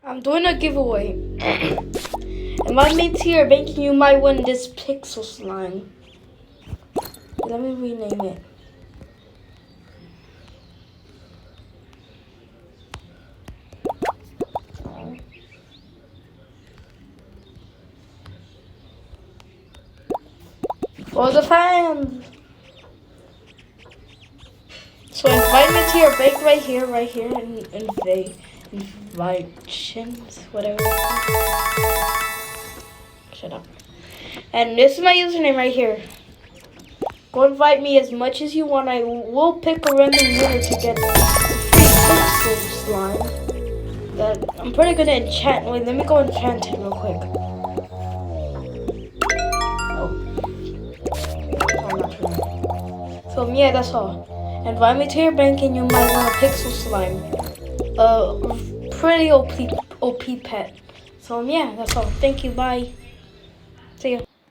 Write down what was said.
I'm doing a giveaway. Invite me to your bank and you might win this pixel slime. Let me rename it. For the fans. So invite me to your bank right here, and invitations, whatever. Shut up. And this is my username right here. Go invite me as much as you want. I will pick a random winner to get free pixel slime. That I'm pretty good at enchant. Wait, let me go enchant it real quick. Oh, I'm not sure. So yeah, that's all. Invite me to your bank and you might want a pixel slime. Pretty OP pet. So yeah, that's all. Thank you. Bye. See ya.